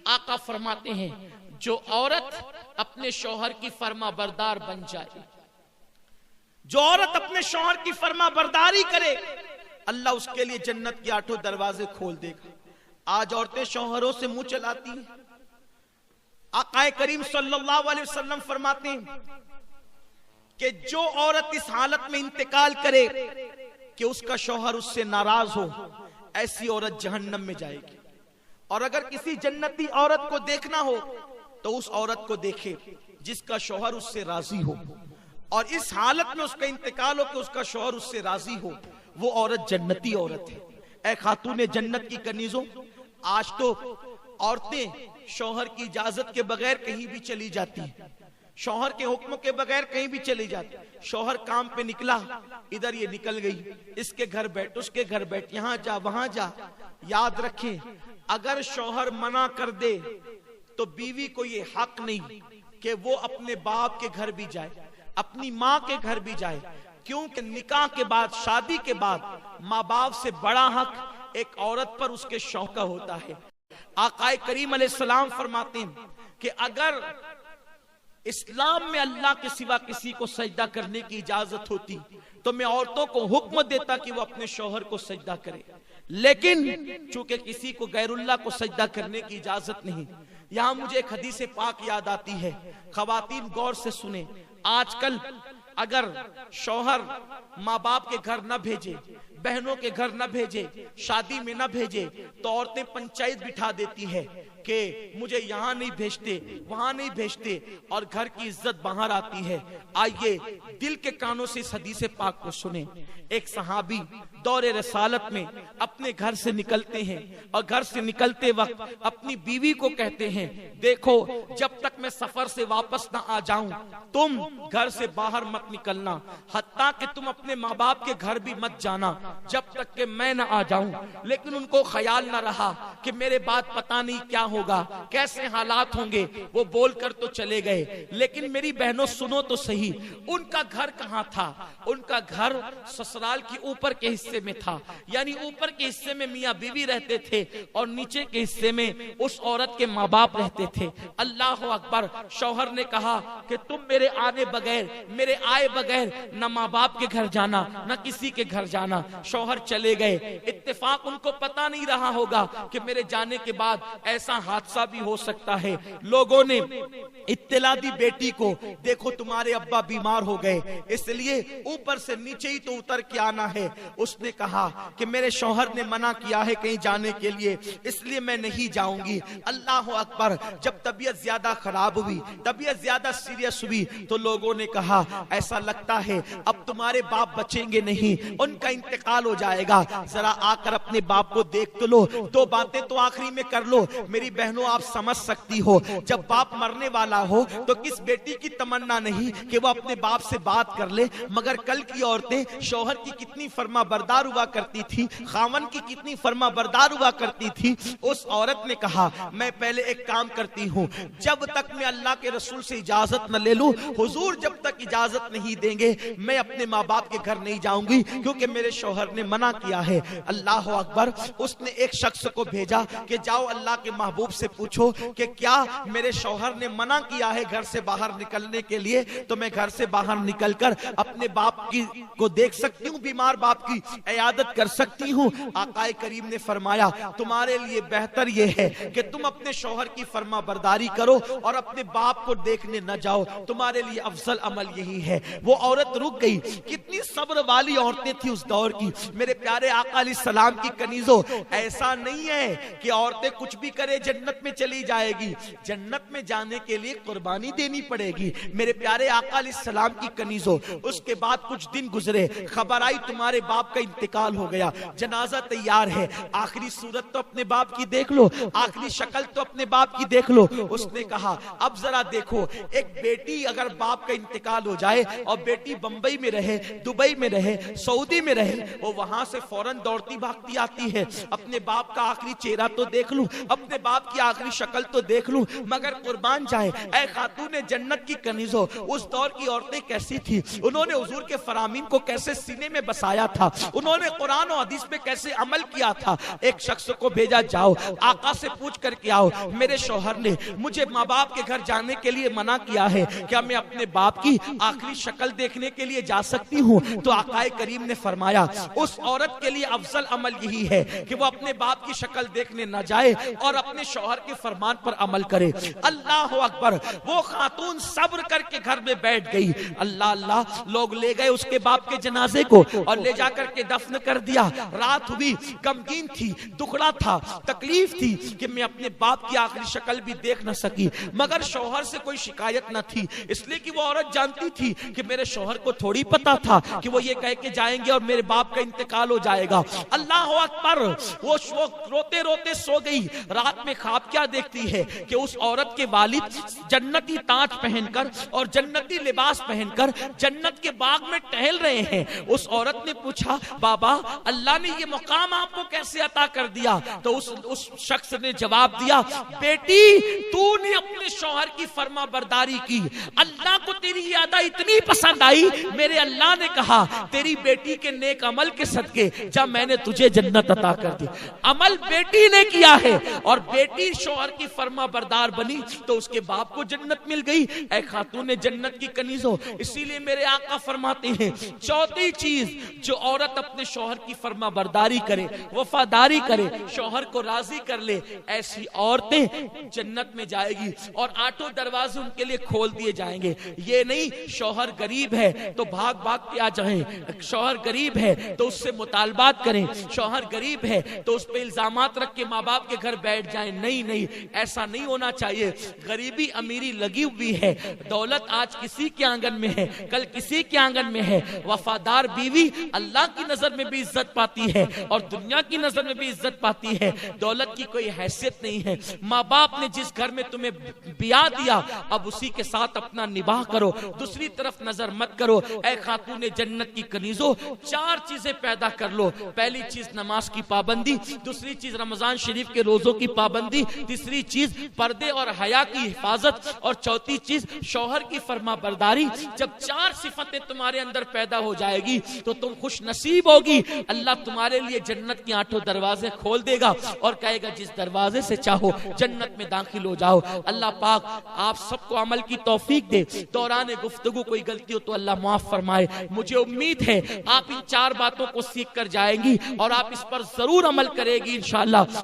آقا فرماتے ہیں جو عورت اپنے شوہر کی فرما بردار بن جائے، جو عورت اپنے شوہر کی فرما برداری کرے، اللہ اس کے لیے جنت کے 8 دروازے کھول دے گا۔ آج عورتیں شوہروں سے منہ چلاتی ہیں۔ آقا کریم صلی اللہ علیہ وسلم فرماتے ہیں کہ جو عورت اس حالت میں انتقال کرے کہ اس کا شوہر اس سے ناراض ہو، ایسی عورت جہنم میں جائے گی۔ اور اگر کسی جنتی عورت کو دیکھنا ہو تو اس عورت کو دیکھے جس کا شوہر اس سے راضی ہو، اور اس حالت میں اس کا انتقال ہو کہ اس کا شوہر اس سے راضی ہو، وہ عورت جنتی عورت ہے۔ اے خاتون جنت کی کنیزوں، آج تو عورتیں شوہر کی اجازت کے بغیر کہیں بھی چلی جاتی ہیں، شوہر کے حکم کے بغیر کہیں بھی چلی جاتی۔ شوہر کام پہ نکلا، ادھر یہ نکل گئی، اس کے گھر بیٹھ، اس کے گھر بیٹھ، یہاں جا وہاں جا۔ یاد رکھیں، اگر شوہر منع کر دے تو بیوی کو یہ حق نہیں کہ وہ اپنے باپ کے گھر بھی جائے، اپنی ماں کے گھر بھی جائے، کیونکہ نکاح کے بعد، شادی کے بعد ماں باپ سے بڑا حق ایک عورت پر اس کے شوہر کا ہوتا ہے۔ آقا کریم علیہ السلام فرماتے ہیں کہ اگر اسلام میں اللہ کے سوا کسی کو سجدہ کرنے کی اجازت ہوتی تو میں عورتوں کو حکم دیتا کہ وہ اپنے شوہر کو سجدہ کرے، لیکن چونکہ کسی کو غیر اللہ کو سجدہ کرنے کی اجازت نہیں۔ یہاں مجھے ایک حدیث پاک یاد آتی ہے، خواتین غور سے سنیں۔ آج کل اگر شوہر ماں باپ کے گھر نہ بھیجے، بہنوں کے گھر نہ بھیجے، شادی میں نہ بھیجے، تو عورتیں پنچایت بٹھا دیتی ہے کہ مجھے یہاں نہیں بھیجتے، وہاں نہیں بھیجتے، اور گھر کی عزت باہر آتی ہے۔ آئیے دل کے کانوں سے اس حدیث پاک کو سنیں۔ ایک صحابی دور رسالت میں اپنے گھر سے نکلتے ہیں، اور گھر سے نکلتے وقت اپنی بیوی کو کہتے ہیں، دیکھو جب تک میں سفر سے واپس نہ آ جاؤں تم گھر سے باہر مت نکلنا، حتیٰ کہ تم اپنے ماں باپ کے گھر بھی مت جانا جب تک کہ میں نہ آ جاؤں۔ لیکن ان کو خیال نہ رہا کہ میرے بعد پتہ نہیں کیا ہوگا، کیسے حالات ہوں گے، وہ بول کر تو چلے گئے۔ لیکن میری بہنوں سنو تو صحیح، ان کا گھر کہاں تھا؟ ان کا گھر سسرال کی اوپر کے حصے میں تھا، یعنی اوپر کے حصے میں میاں بیوی رہتے تھے اور نیچے کے حصے میں اس عورت کے ماں باپ رہتے تھے۔ اللہ اکبر! شوہر نے کہا کہ تم میرے آنے بغیر، میرے آئے بغیر نہ ماں باپ کے گھر جانا، نہ کسی کے گھر جانا۔ شوہر چلے گئے، اتفاق ان کو پتا نہیں رہا ہوگا کہ میرے جانے کے بعد ایسا حادثہ بھی ہو سکتا ہے۔ لوگوں نے اطلاع دی بیٹی کو، دیکھو تمہارے ابا بیمار ہو گئے، اس لیے اوپر سے نیچے ہی تو اتر کے آنا ہے۔ اس نے کہا کہ میرے شوہر نے منع کیا ہے کہیں جانے کے لیے، اس لیے میں نہیں جاؤں گی۔ اللہ اکبر! جب طبیعت زیادہ خراب ہوئی، طبیعت زیادہ سیریس ہوئی، تو لوگوں نے کہا ایسا لگتا ہے اب تمہارے باپ بچیں گے نہیں، ان کا انتقال ہو جائے گا، ذرا آ کر اپنے باپ کو دیکھ تو لو، دو باتیں تو آخری میں کر لو۔ میری بہنوں آپ سمجھ سکتی ہو، جب باپ مرنے والا ہو تو کس بیٹی کی تمنا نہیں کہ وہ اپنے باپ سے بات کر لے؟ مگر کل کی عورتیں شوہر کی کتنی فرما بردار ہوا کرتی تھی، خاون کی کتنی فرما بردار ہوا کرتی تھی۔ اس عورت نے کہا میں پہلے ایک کام کرتی ہوں، جب تک میں اللہ کے رسول سے اجازت نہ لے لوں، حضور جب تک اجازت نہیں دیں گے میں اپنے ماں باپ کے گھر نہیں جاؤں گی، کیونکہ میرے شوہر نے منع کیا ہے۔ اللہ اکبر! اس نے ایک شخص کو بھیجا کہ جاؤ اللہ کے محبوب سے پوچھو کہ کیا میرے شوہر نے منع کیا ہے گھر سے باہر نکلنے کے لیے، تو میں گھر سے باہر نکل کر اپنے باپ کی کو دیکھ سکتی ہوں، بیمار باپ کی عیادت کر سکتی ہوں۔ آقا کریم نے فرمایا تمہارے لیے بہتر یہ ہے کہ تم اپنے شوہر کی فرما برداری کرو اور اپنے باپ کو دیکھنے نہ جاؤ، تمہارے لیے افضل عمل یہی ہے۔ وہ عورت رک گئی۔ کتنی صبر والی عورتیں تھی اس دور کی۔ میرے پیارے آقا علیہ السلام کی کنیزوں، ایسا نہیں ہے کہ عورتیں کچھ بھی کرے جنت میں چلی جائے گی، جنت میں جانے کے لیے قربانی دینی پڑے گی۔ میرے پیارے آقا علیہ السلام کی کنیزوں، اس کے بعد کچھ دن گزرے، خبر آئی تمہارے باپ کا انتقال ہو گیا، جنازہ تیار ہے، آخری صورت تو اپنے باپ کی دیکھ لو، آخری شکل تو اپنے باپ کی دیکھ لو۔ اس نے کہا اب ذرا دیکھو، ایک بیٹی اگر باپ کا انتقال ہو جائے اور بیٹی بمبئی میں رہے، دبئی میں رہے، سعودی میں رہے، وہ وہاں سے فوراً دوڑتی بھاگتی آتی ہے، اپنے باپ کا آخری چہرہ تو دیکھ لوں، اپنے باپ باپ کی آخری شکل تو دیکھ لوں مگر قربان جائیں اے خاتون جنت کی کنیزوں، اس دور کی عورتیں کیسی تھی، انہوں نے حضور کے فرامین کو کیسے سینے میں بسایا تھا، انہوں نے قرآن و حدیث پہ کیسے عمل کیا تھا۔ ایک شخص کو بھیجا، جاؤ آقا سے پوچھ کر کے آؤ، میرے شوہر نے مجھے ماں باپ کے گھر جانے کے لیے منع کیا ہے، کیا میں اپنے باپ کی آخری شکل دیکھنے کے لیے جا سکتی ہوں؟ تو آقا کریم نے فرمایا اس عورت کے لیے افضل عمل یہی ہے کہ وہ اپنے باپ کی شکل دیکھنے نہ جائے اور اپنے شوہر کے فرمان پر عمل کرے۔ اللہ اکبر، وہ خاتون صبر کر کے گھر میں بیٹھ گئی۔ اللہ اللہ، لوگ لے گئے اس کے باپ کے جنازے کو اور لے جا کر کے دفن کر دیا۔ رات ہوئی، غمگین تھی، دکھڑا تھا، تکلیف تھی کہ میں اپنے باپ کی آخری شکل بھی دیکھ نہ سکی، مگر شوہر سے کوئی شکایت نہ تھی، اس لیے کہ وہ عورت جانتی تھی کہ میرے شوہر کو تھوڑی پتا تھا کہ وہ یہ کہہ کے جائیں گے اور میرے باپ کا انتقال ہو جائے گا۔ اللہ اکبر، وہ روتے روتے سو گئی۔ رات میں خواب کیا دیکھتی ہے کہ اس عورت کے والد جنتی تاج پہن کر اور جنتی لباس پہن کر جنت کے باغ میں ٹہل رہے ہیں۔ اس عورت نے پوچھا، بابا اللہ نے یہ مقام آپ کو کیسے عطا کر دیا؟ تو اس شخص نے جواب دیا، بیٹی تو نے اپنے شوہر کی فرما برداری کی، اللہ کو تیری یہ ادا اتنی پسند آئی، میرے اللہ نے کہا تیری بیٹی کے نیک عمل کے صدقے جب میں نے تجھے جنت عطا کر دی۔ عمل بیٹی نے کیا ہے اور بیٹی شوہر کی فرما بردار بنی تو اس کے باپ کو جنت مل گئی۔ اے خاتون جنت کی کنیزوں، اسی لیے میرے آقا فرماتے ہیں چوتھی چیز جو عورت اپنے شوہر کی فرما برداری کرے، وفاداری کرے، شوہر کو راضی کر لے، ایسی عورتیں جنت میں جائے گی اور آٹھوں دروازے ان کے لیے کھول دیے جائیں گے۔ یہ نہیں شوہر غریب ہے تو بھاگ بھاگ کے آ جائیں، شوہر غریب ہے تو اس سے مطالبات کریں، شوہر غریب ہے تو اس پہ الزامات رکھ کے ماں باپ کے گھر بیٹھ جائیں۔ نہیں نہیں، ایسا نہیں ہونا چاہیے۔ غریبی امیری لگی ہوئی ہے، دولت آج کسی کے آنگن میں ہے، کل کسی کے آنگن میں ہے۔ وفادار بیوی اللہ کی نظر میں بھی عزت پاتی ہے اور دنیا کی نظر میں بھی عزت پاتی ہے، دولت کی کوئی حیثیت نہیں ہے۔ ماں باپ نے جس گھر میں تمہیں بیاہ دیا اب اسی کے ساتھ اپنا نباہ کرو، دوسری طرف نظر مت کرو۔ اے خاتون جنت کی کنیزوں، چار چیزیں پیدا کر لو۔ پہلی چیز نماز کی پابندی، دوسری چیز رمضان شریف کے روزوں کی پابندی، تیسری چیز پردے اور حیا کی حفاظت اور چوتھی چیز شوہر کی فرما برداری۔ جب چار صفتیں تمہارے اندر پیدا ہو جائے گی تو تم خوش نصیب ہوگی، اللہ تمہارے لیے جنت کی آٹھوں دروازے کھول دے گا اور کہے گا جس دروازے سے چاہو جنت میں داخل ہو جاؤ۔ اللہ پاک آپ سب کو عمل کی توفیق دے۔ دوران گفتگو کوئی غلطی ہو تو اللہ معاف فرمائے۔ مجھے امید ہے آپ ان چار باتوں کو سیکھ کر جائیں گی اور آپ اس پر ضرور عمل کرے گی انشاءاللہ۔